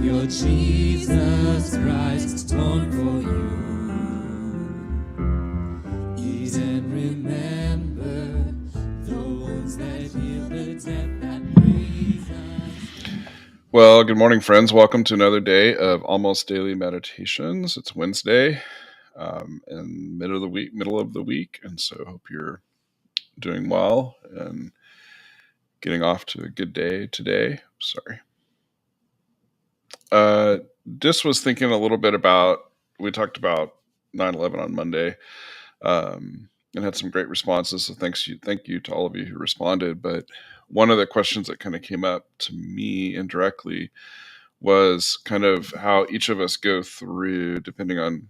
your Jesus Christ born for you. Eat and remember the wounds that heal, the death that raised us. Well, good morning, friends. Welcome to another day of Almost Daily Meditations. It's Wednesday, and middle of the week, and so hope you're doing well and getting off to a good day today. Sorry. Just was thinking a little bit about, we talked about 9/11 on Monday, and had some great responses. So thank you to all of you who responded. But one of the questions that kind of came up to me indirectly was kind of how each of us go through, depending on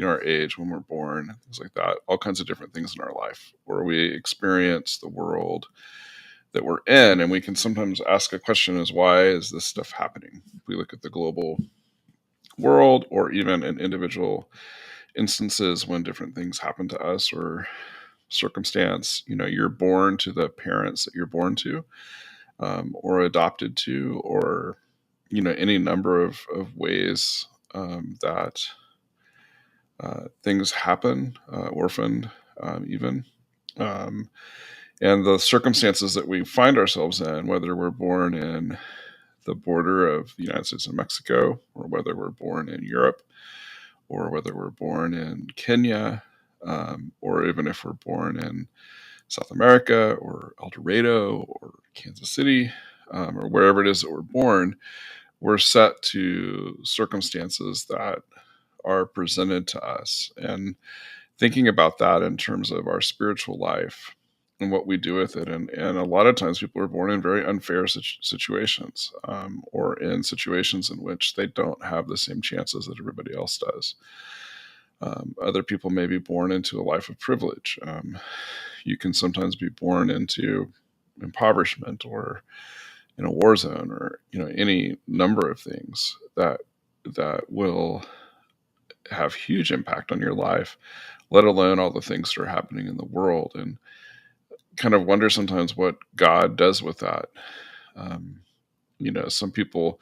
our age, when we're born, things like that, all kinds of different things in our life where we experience the world that we're in. And we can sometimes ask a question as, why is this stuff happening? If we look at the global world, or even in individual instances when different things happen to us, or circumstance, you're born to the parents that you're born to, or adopted to, or any number of ways that things happen, orphaned, even. And the circumstances that we find ourselves in, whether we're born in the border of the United States and Mexico, or whether we're born in Europe, or whether we're born in Kenya, or even if we're born in South America, or El Dorado, or Kansas City, or wherever it is that we're born, we're set to circumstances that are presented to us. And thinking about that in terms of our spiritual life and what we do with it. And a lot of times people are born in very unfair situations, or in situations in which they don't have the same chances that everybody else does. Other people may be born into a life of privilege. You can sometimes be born into impoverishment, or in a war zone, or any number of things that will have huge impact on your life, let alone all the things that are happening in the world. And kind of wonder sometimes what God does with that. Some people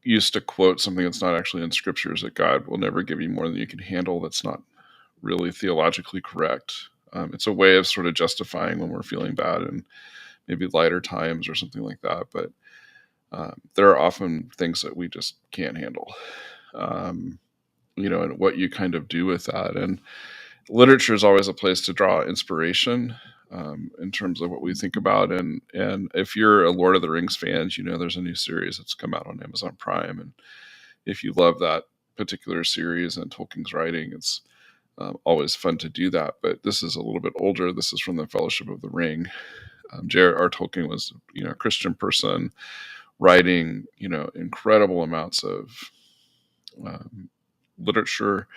used to quote something that's not actually in scriptures, that God will never give you more than you can handle. That's not really theologically correct. It's a way of sort of justifying when we're feeling bad and maybe lighter times or something like that. But there are often things that we just can't handle, and what you kind of do with that. And literature is always a place to draw inspiration, in terms of what we think about. And if you're a Lord of the Rings fan, there's a new series that's come out on Amazon Prime. And if you love that particular series and Tolkien's writing, it's always fun to do that. But this is a little bit older. This is from the Fellowship of the Ring. J.R.R. Tolkien was, a Christian person writing, incredible amounts of literature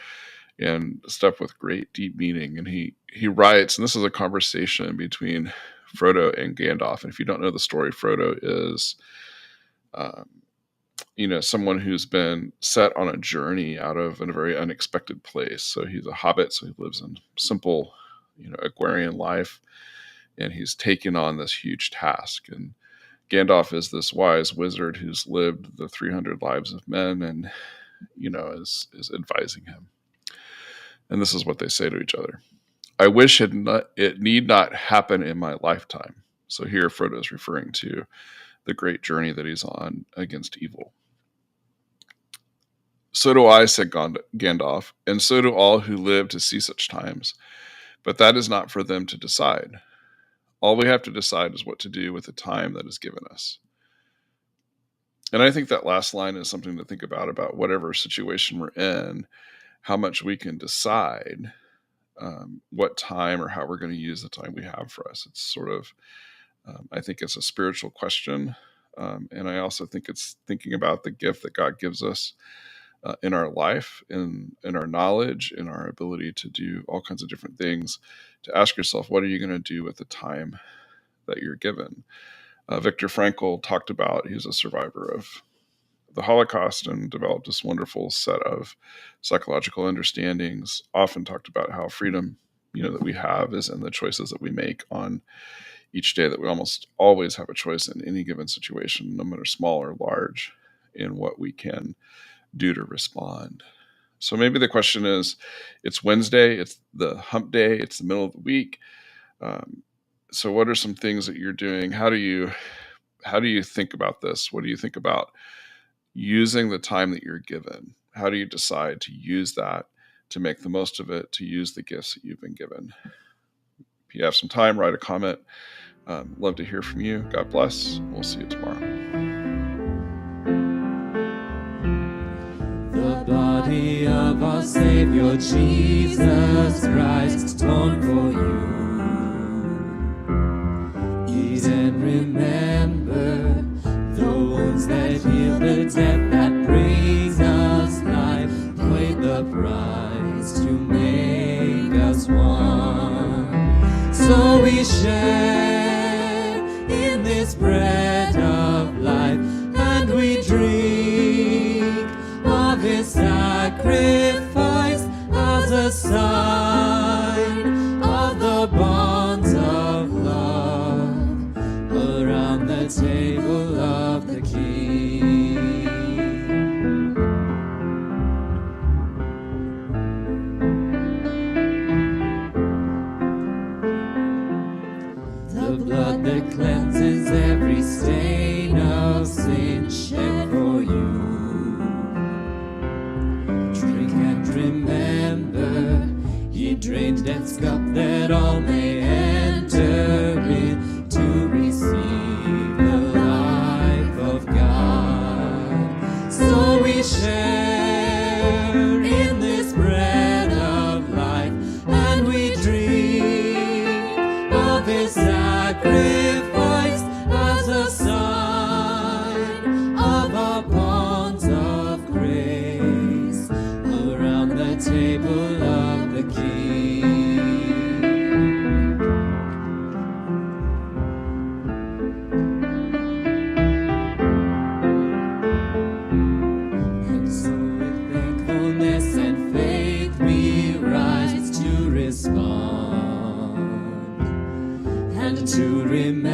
and stuff with great deep meaning. And he writes, and this is a conversation between Frodo and Gandalf. And if you don't know the story, Frodo is, someone who's been set on a journey out of a very unexpected place. So he's a hobbit, so he lives in simple, agrarian life, and he's taken on this huge task. And Gandalf is this wise wizard who's lived the 300 lives of men, and is advising him. And this is what they say to each other: "I wish it need not happen in my lifetime." So here Frodo is referring to the great journey that he's on against evil. "So do I," said Gandalf, "and so do all who live to see such times. But that is not for them to decide. All we have to decide is what to do with the time that is given us." And I think that last line is something to think about whatever situation we're in, how much we can decide what time or how we're going to use the time we have for us. It's sort of, I think it's a spiritual question. And I also think it's thinking about the gift that God gives us in our life, in our knowledge, in our ability to do all kinds of different things, to ask yourself, what are you going to do with the time that you're given? Viktor Frankl talked about, he's a survivor of the Holocaust and developed this wonderful set of psychological understandings, often talked about how freedom, that we have is in the choices that we make on each day, that we almost always have a choice in any given situation, no matter small or large. in what we can do to respond. So maybe the question is, it's Wednesday, it's the hump day, it's the middle of the week. So what are some things that you're doing? How do you think about this? What do you think about using the time that you're given? How do you decide to use that, to make the most of it, to use the gifts that you've been given? If you have some time, write a comment. Love to hear from you. God bless. We'll see you tomorrow. The body of our Savior Jesus Christ torn for you. Eat and remember the wounds that heal, the death that brings us life, paid the price to make us one. So we share in this bread of life, and we drink of his sacrifice as a sign of the bonds of love around the table of the King. The blood that cleanses every stain of sin shed for you. Drink and remember, he drained death's cup that all may enter in to receive the life of God. So we share in this bread of life, and we drink of his sacrifice as a sign of our bonds of grace around the table of the King. And so with thankfulness and faith we rise to respond and to remember